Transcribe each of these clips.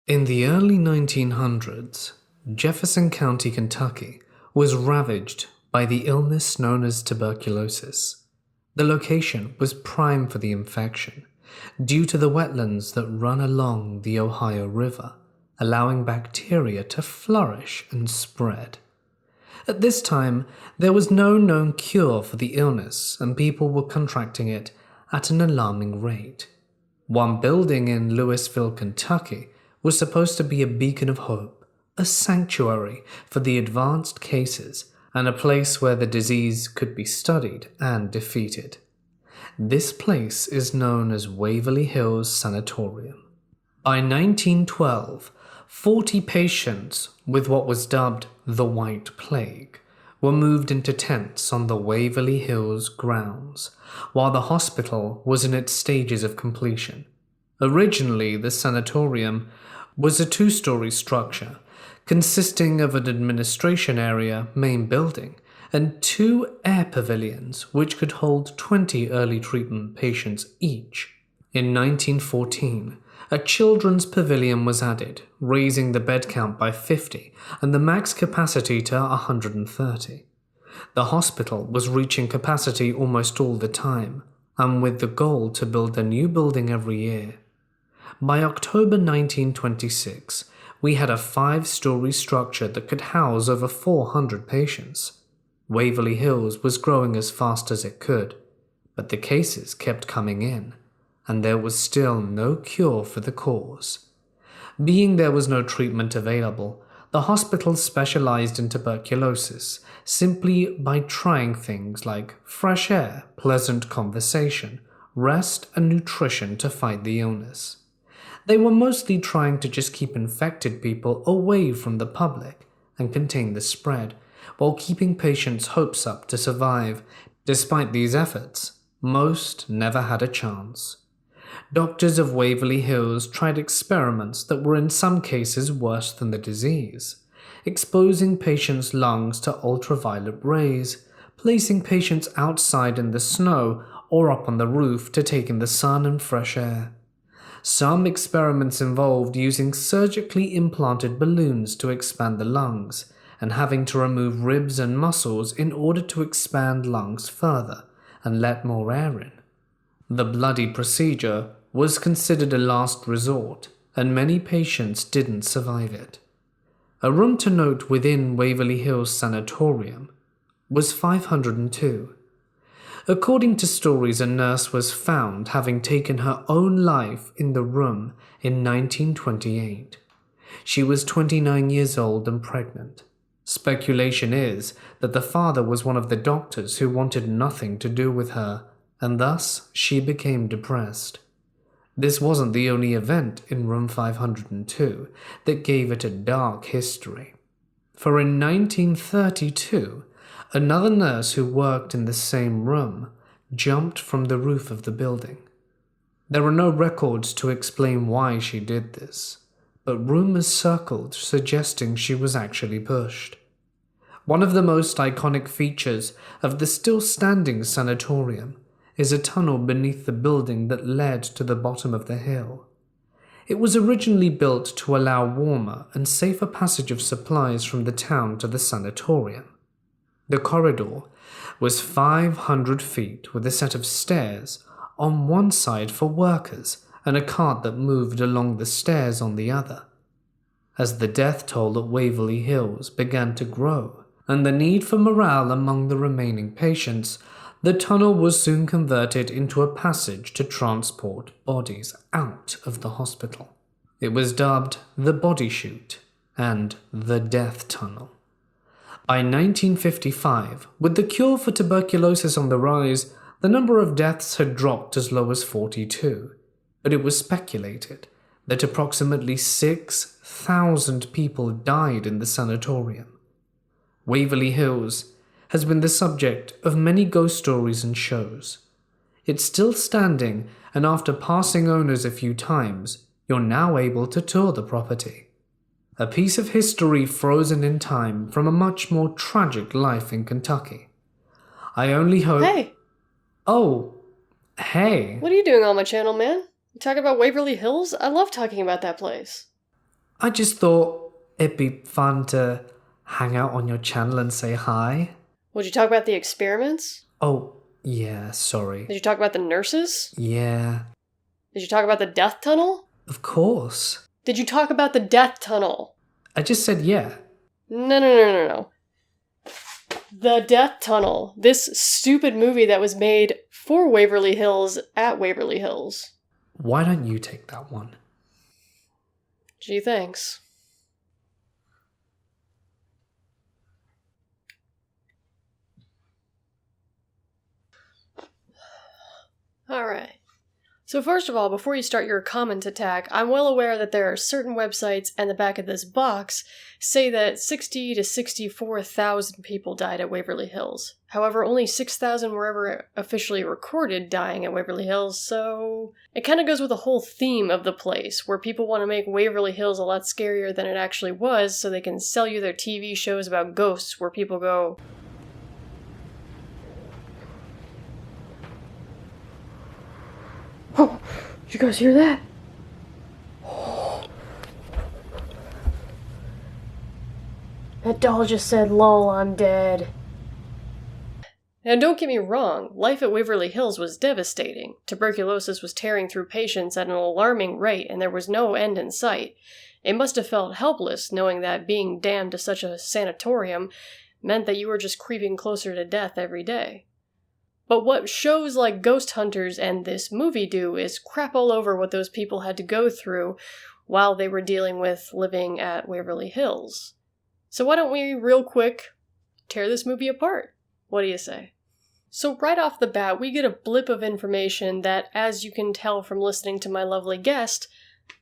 In the early 1900s, Jefferson County, Kentucky was ravaged by the illness known as tuberculosis. The location was prime for the infection due to the wetlands that run along the Ohio River, allowing bacteria to flourish and spread. At this time, there was no known cure for the illness, and people were contracting it at an alarming rate. One building in Louisville, Kentucky, was supposed to be a beacon of hope, a sanctuary for the advanced cases, and a place where the disease could be studied and defeated. This place is known as Waverly Hills Sanatorium. By 1912, 40 patients with what was dubbed the White Plague were moved into tents on the Waverly Hills grounds, while the hospital was in its stages of completion. Originally, the sanatorium was a two-story structure consisting of an administration area, main building, and 2 air pavilions which could hold 20 early treatment patients each. In 1914, a children's pavilion was added, raising the bed count by 50 and the max capacity to 130. The hospital was reaching capacity almost all the time, and with the goal to build a new building every year. By October 1926, we had a 5-story structure that could house over 400 patients. Waverly Hills was growing as fast as it could, but the cases kept coming in, and there was still no cure for the cause. Being there was no treatment available, the hospital specialized in tuberculosis simply by trying things like fresh air, pleasant conversation, rest, and nutrition to fight the illness. They were mostly trying to just keep infected people away from the public and contain the spread, while keeping patients' hopes up to survive. Despite these efforts, most never had a chance. Doctors of Waverly Hills tried experiments that were in some cases worse than the disease, exposing patients' lungs to ultraviolet rays, placing patients outside in the snow or up on the roof to take in the sun and fresh air. Some experiments involved using surgically implanted balloons to expand the lungs, and having to remove ribs and muscles in order to expand lungs further and let more air in. The bloody procedure was considered a last resort, and many patients didn't survive it. A room to note within Waverly Hills Sanatorium was 502. According to stories, a nurse was found having taken her own life in the room in 1928. She was 29 years old and pregnant. Speculation is that the father was one of the doctors who wanted nothing to do with her, and thus she became depressed. This wasn't the only event in room 502 that gave it a dark history. For in 1932, another nurse who worked in the same room jumped from the roof of the building. There are no records to explain why she did this, but rumors circled suggesting she was actually pushed. One of the most iconic features of the still-standing sanatorium is a tunnel beneath the building that led to the bottom of the hill. It was originally built to allow warmer and safer passage of supplies from the town to the sanatorium. The corridor was 500 feet with a set of stairs on one side for workers and a cart that moved along the stairs on the other. As the death toll at Waverly Hills began to grow and the need for morale among the remaining patients, the tunnel was soon converted into a passage to transport bodies out of the hospital. It was dubbed the Body Chute and the Death Tunnel. By 1955, with the cure for tuberculosis on the rise, the number of deaths had dropped as low as 42, but it was speculated that approximately 6,000 people died in the sanatorium. Waverly Hills has been the subject of many ghost stories and shows. It's still standing, and after passing owners a few times, you're now able to tour the property. A piece of history frozen in time from a much more tragic life in Kentucky. I only hope... Hey! Oh, hey. What are you doing on my channel, man? You talking about Waverly Hills? I love talking about that place. I just thought it'd be fun to hang out on your channel and say hi. Would you talk about the experiments? Oh, yeah, sorry. Did you talk about the nurses? Yeah. Did you talk about the death tunnel? Of course. Did you talk about the death tunnel? I just said yeah. No. The Death Tunnel. This stupid movie that was made for Waverly Hills at Waverly Hills. Why don't you take that one? Gee, thanks. Alright. So first of all, before you start your comment attack, I'm well aware that there are certain websites and the back of this box say that 60 to 64,000 people died at Waverly Hills. However, only 6,000 were ever officially recorded dying at Waverly Hills, so it kind of goes with the whole theme of the place, where people want to make Waverly Hills a lot scarier than it actually was so they can sell you their TV shows about ghosts where people go, "Oh, did you guys hear that? That doll just said, lol, I'm dead." Now don't get me wrong, life at Waverly Hills was devastating. Tuberculosis was tearing through patients at an alarming rate and there was no end in sight. It must have felt helpless knowing that being damned to such a sanatorium meant that you were just creeping closer to death every day. But what shows like Ghost Hunters and this movie do is crap all over what those people had to go through while they were dealing with living at Waverly Hills. So why don't we, real quick, tear this movie apart? What do you say? So right off the bat, we get a blip of information that, as you can tell from listening to my lovely guest,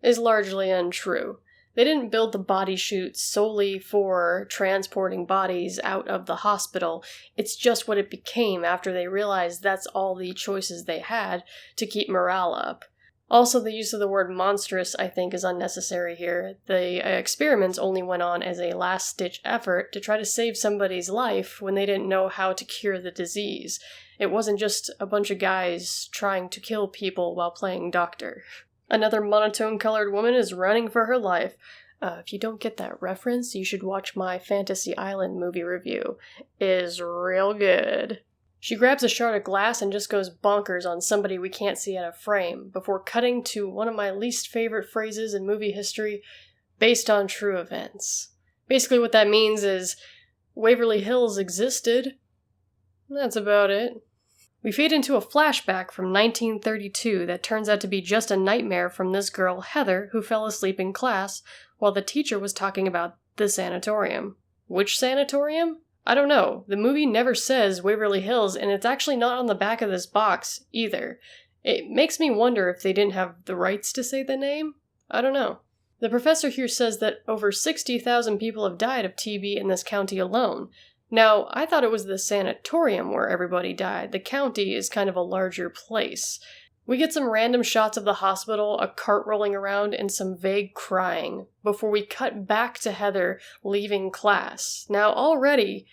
is largely untrue. They didn't build the body chute solely for transporting bodies out of the hospital. It's just what it became after they realized that's all the choices they had to keep morale up. Also, the use of the word monstrous, I think, is unnecessary here. The experiments only went on as a last-ditch effort to try to save somebody's life when they didn't know how to cure the disease. It wasn't just a bunch of guys trying to kill people while playing doctor. Another monotone-colored woman is running for her life. If you don't get that reference, you should watch my Fantasy Island movie review. It is real good. She grabs a shard of glass and just goes bonkers on somebody we can't see out of frame, before cutting to one of my least favorite phrases in movie history, based on true events. Basically what that means is, Waverly Hills existed. That's about it. We fade into a flashback from 1932 that turns out to be just a nightmare from this girl, Heather, who fell asleep in class while the teacher was talking about the sanatorium. Which sanatorium? I don't know. The movie never says Waverly Hills, and it's actually not on the back of this box, either. It makes me wonder if they didn't have the rights to say the name? I don't know. The professor here says that over 60,000 people have died of TB in this county alone. Now, I thought it was the sanatorium where everybody died. The county is kind of a larger place. We get some random shots of the hospital, a cart rolling around, and some vague crying, before we cut back to Heather leaving class. Now, already,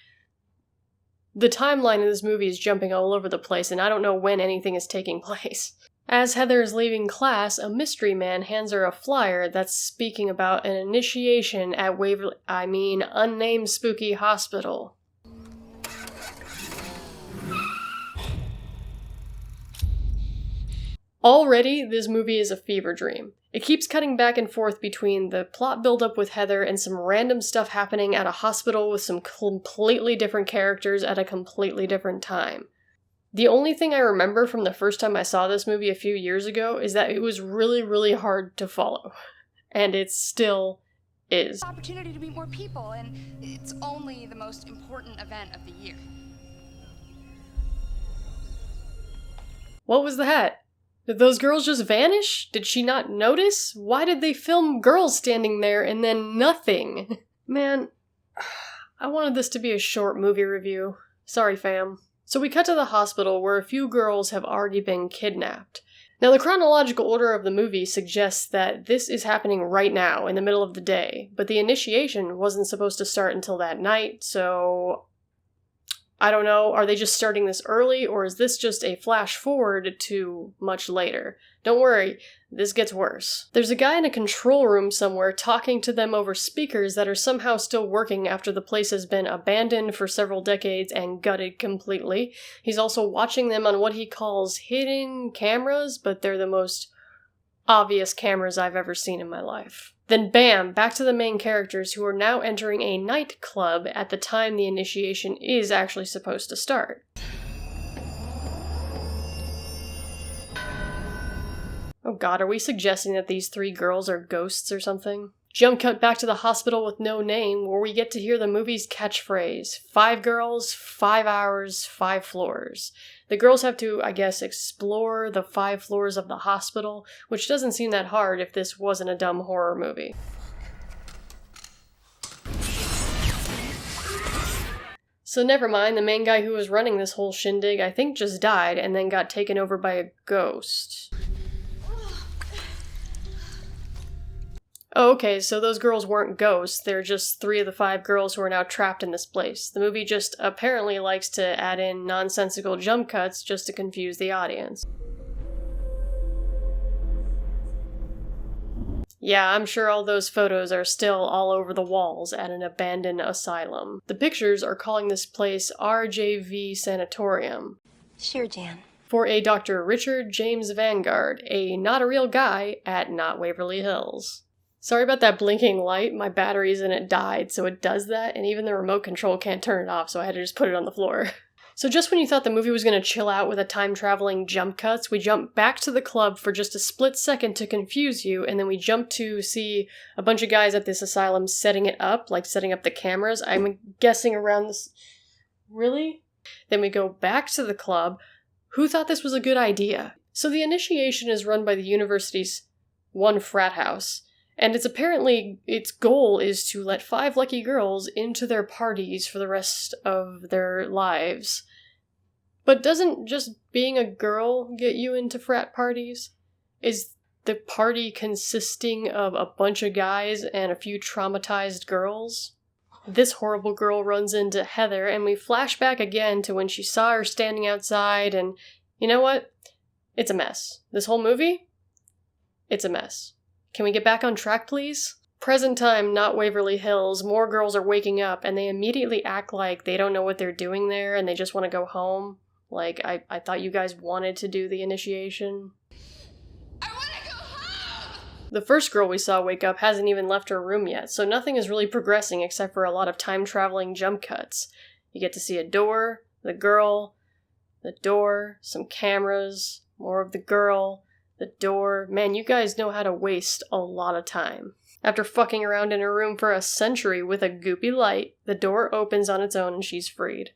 the timeline in this movie is jumping all over the place, and I don't know when anything is taking place. As Heather is leaving class, a mystery man hands her a flyer that's speaking about an initiation at unnamed spooky hospital. Already, this movie is a fever dream. It keeps cutting back and forth between the plot buildup with Heather and some random stuff happening at a hospital with some completely different characters at a completely different time. The only thing I remember from the first time I saw this movie a few years ago is that it was really, really hard to follow. And it still is. Opportunity to meet more people, and it's only the most important event of the year. What was that? Did those girls just vanish? Did she not notice? Why did they film girls standing there and then nothing? Man, I wanted this to be a short movie review. Sorry, fam. So we cut to the hospital where a few girls have already been kidnapped. Now, the chronological order of the movie suggests that this is happening right now, in the middle of the day, but the initiation wasn't supposed to start until that night, so I don't know, are they just starting this early, or is this just a flash forward to much later? Don't worry, this gets worse. There's a guy in a control room somewhere talking to them over speakers that are somehow still working after the place has been abandoned for several decades and gutted completely. He's also watching them on what he calls hidden cameras, but they're the most obvious cameras I've ever seen in my life. Then bam, back to the main characters who are now entering a nightclub at the time the initiation is actually supposed to start. Oh god, are we suggesting that these 3 girls are ghosts or something? Jump cut back to the hospital with no name, where we get to hear the movie's catchphrase, 5 girls, 5 hours, 5 floors. The girls have to, I guess, explore the 5 floors of the hospital, which doesn't seem that hard if this wasn't a dumb horror movie. So never mind, the main guy who was running this whole shindig I think just died and then got taken over by a ghost. Oh, okay, so those girls weren't ghosts, they're just 3 of the 5 girls who are now trapped in this place. The movie just apparently likes to add in nonsensical jump cuts just to confuse the audience. Yeah, I'm sure all those photos are still all over the walls at an abandoned asylum. The pictures are calling this place RJV Sanatorium. Sure, Jan. For a Dr. Richard James Vanguard, a not-a-real guy at Not Waverly Hills. Sorry about that blinking light, my batteries in it died, so it does that, and even the remote control can't turn it off, so I had to just put it on the floor. So just when you thought the movie was going to chill out with the time-traveling jump cuts, we jump back to the club for just a split second to confuse you, and then we jump to see a bunch of guys at this asylum setting it up, like setting up the cameras. I'm guessing around this... Really? Then we go back to the club. Who thought this was a good idea? So the initiation is run by the university's one frat house, and its goal is to let 5 lucky girls into their parties for the rest of their lives. But doesn't just being a girl get you into frat parties? Is the party consisting of a bunch of guys and a few traumatized girls? This horrible girl runs into Heather, and we flash back again to when she saw her standing outside, and you know what? It's a mess. This whole movie? It's a mess. Can we get back on track, please? Present time, Not Waverly Hills, more girls are waking up, and they immediately act like they don't know what they're doing there, and they just want to go home. Like, I thought you guys wanted to do the initiation. I want to go home! The first girl we saw wake up hasn't even left her room yet, so nothing is really progressing except for a lot of time-traveling jump cuts. You get to see a door, the girl, the door, some cameras, more of the girl, the door. Man, you guys know how to waste a lot of time. After fucking around in her room for a century with a goopy light, the door opens on its own and she's freed.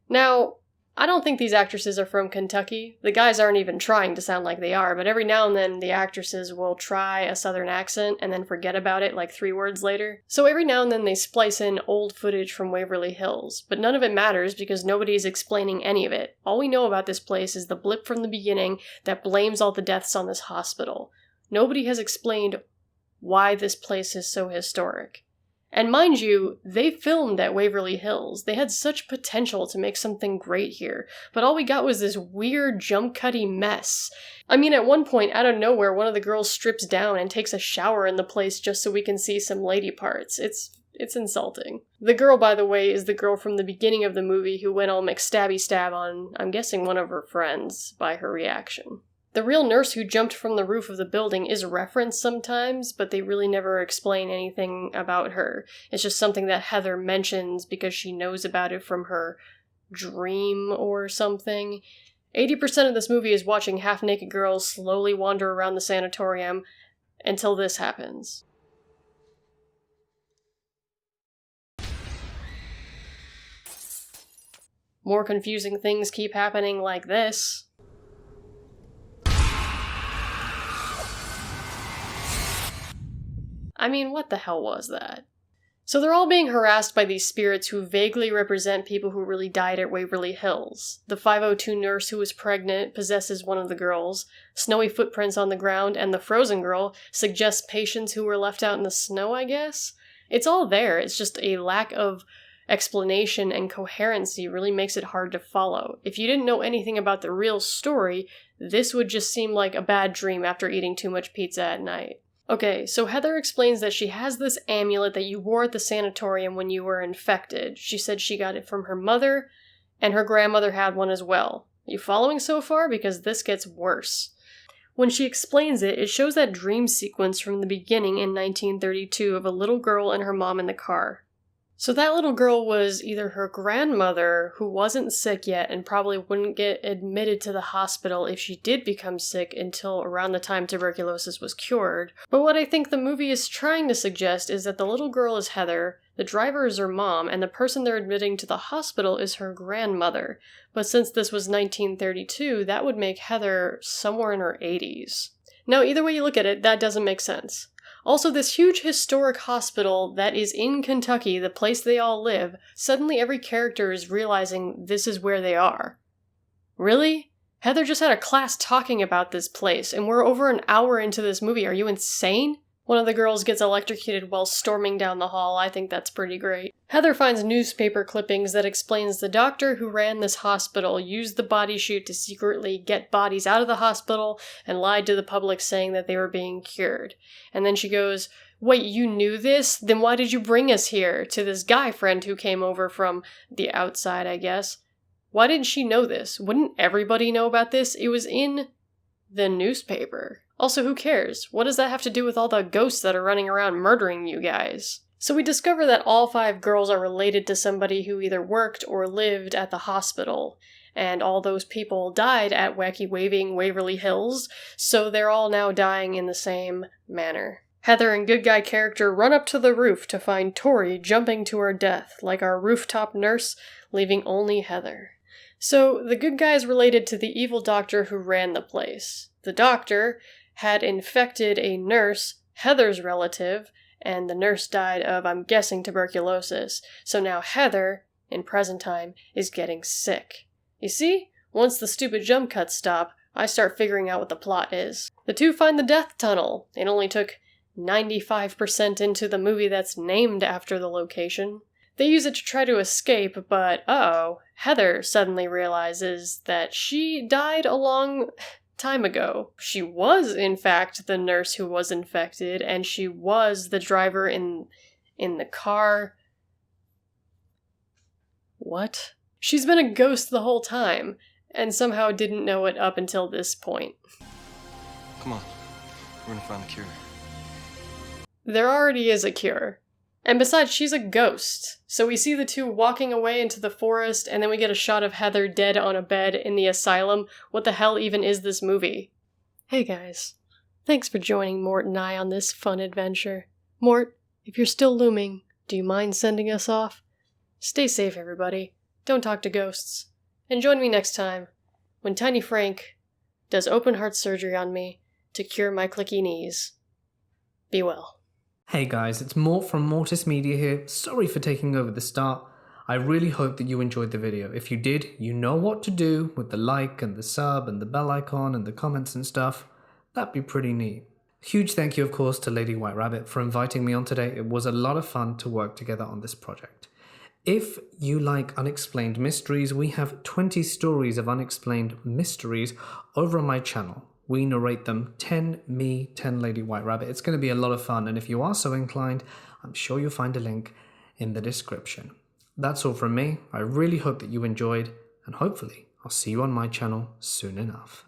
Now, I don't think these actresses are from Kentucky. The guys aren't even trying to sound like they are, but every now and then the actresses will try a southern accent and then forget about it like 3 words later. So every now and then they splice in old footage from Waverly Hills, but none of it matters because nobody's explaining any of it. All we know about this place is the blip from the beginning that blames all the deaths on this hospital. Nobody has explained why this place is so historic. And mind you, they filmed at Waverly Hills. They had such potential to make something great here, but all we got was this weird jump-cutty mess. I mean, at one point, out of nowhere, one of the girls strips down and takes a shower in the place just so we can see some lady parts. It's insulting. The girl, by the way, is the girl from the beginning of the movie who went all McStabby-stab on, I'm guessing, one of her friends by her reaction. The real nurse who jumped from the roof of the building is referenced sometimes, but they really never explain anything about her. It's just something that Heather mentions because she knows about it from her dream or something. 80% of this movie is watching half-naked girls slowly wander around the sanatorium until this happens. More confusing things keep happening like this. I mean, what the hell was that? So they're all being harassed by these spirits who vaguely represent people who really died at Waverly Hills. The 502 nurse who was pregnant possesses one of the girls, snowy footprints on the ground, and the frozen girl suggests patients who were left out in the snow, I guess? It's all there, it's just a lack of explanation and coherency really makes it hard to follow. If you didn't know anything about the real story, this would just seem like a bad dream after eating too much pizza at night. Okay, so Heather explains that she has this amulet that you wore at the sanatorium when you were infected. She said she got it from her mother, and her grandmother had one as well. You following so far? Because this gets worse. When she explains it, it shows that dream sequence from the beginning in 1932 of a little girl and her mom in the car. So that little girl was either her grandmother, who wasn't sick yet and probably wouldn't get admitted to the hospital if she did become sick until around the time tuberculosis was cured. But what I think the movie is trying to suggest is that the little girl is Heather, the driver is her mom, and the person they're admitting to the hospital is her grandmother. But since this was 1932, that would make Heather somewhere in her 80s. Now, either way you look at it, that doesn't make sense. Also, this huge historic hospital that is in Kentucky, the place they all live, suddenly every character is realizing this is where they are. Really? Heather just had a class talking about this place, and we're over an hour into this movie. Are you insane? One of the girls gets electrocuted while storming down the hall. I think that's pretty great. Heather finds newspaper clippings that explains the doctor who ran this hospital used the body chute to secretly get bodies out of the hospital and lied to the public saying that they were being cured. And then she goes, "Wait, you knew this? Then why did you bring us here?" to this guy friend who came over from the outside, I guess. Why didn't she know this? Wouldn't everybody know about this? It was in the newspaper. Also, who cares? What does that have to do with all the ghosts that are running around murdering you guys? So we discover that all 5 girls are related to somebody who either worked or lived at the hospital. And all those people died at Wacky Waving Waverly Hills, so they're all now dying in the same manner. Heather and good guy character run up to the roof to find Tori jumping to her death, like our rooftop nurse, leaving only Heather. So the good guy is related to the evil doctor who ran the place. The doctor had infected a nurse, Heather's relative, and the nurse died of, I'm guessing, tuberculosis. So now Heather, in present time, is getting sick. You see? Once the stupid jump cuts stop, I start figuring out what the plot is. The two find the death tunnel. It only took 95% into the movie that's named after the location. They use it to try to escape, but uh-oh, Heather suddenly realizes that she died a long time ago. She was, in fact, the nurse who was infected, and she was the driver in the car. What? She's been a ghost the whole time, and somehow didn't know it up until this point. Come on, we're gonna find the cure. There already is a cure. And besides, she's a ghost. So we see the two walking away into the forest, and then we get a shot of Heather dead on a bed in the asylum. What the hell even is this movie? Hey guys. Thanks for joining Mort and I on this fun adventure. Mort, if you're still looming, do you mind sending us off? Stay safe, everybody. Don't talk to ghosts. And join me next time, when Tiny Frank does open heart surgery on me to cure my clicky knees. Be well. Hey guys, it's Mort from Mortis Media here. Sorry for taking over the start. I really hope that you enjoyed the video. If you did, you know what to do with the like and the sub and the bell icon and the comments and stuff. That'd be pretty neat. Huge thank you, of course, to Lady White Rabbit for inviting me on today. It was a lot of fun to work together on this project. If you like unexplained mysteries, we have 20 stories of unexplained mysteries over on my channel. We narrate them 10 me, 10 Lady White Rabbit. It's going to be a lot of fun, and if you are so inclined, I'm sure you'll find a link in the description. That's all from me. I really hope that you enjoyed, and hopefully I'll see you on my channel soon enough.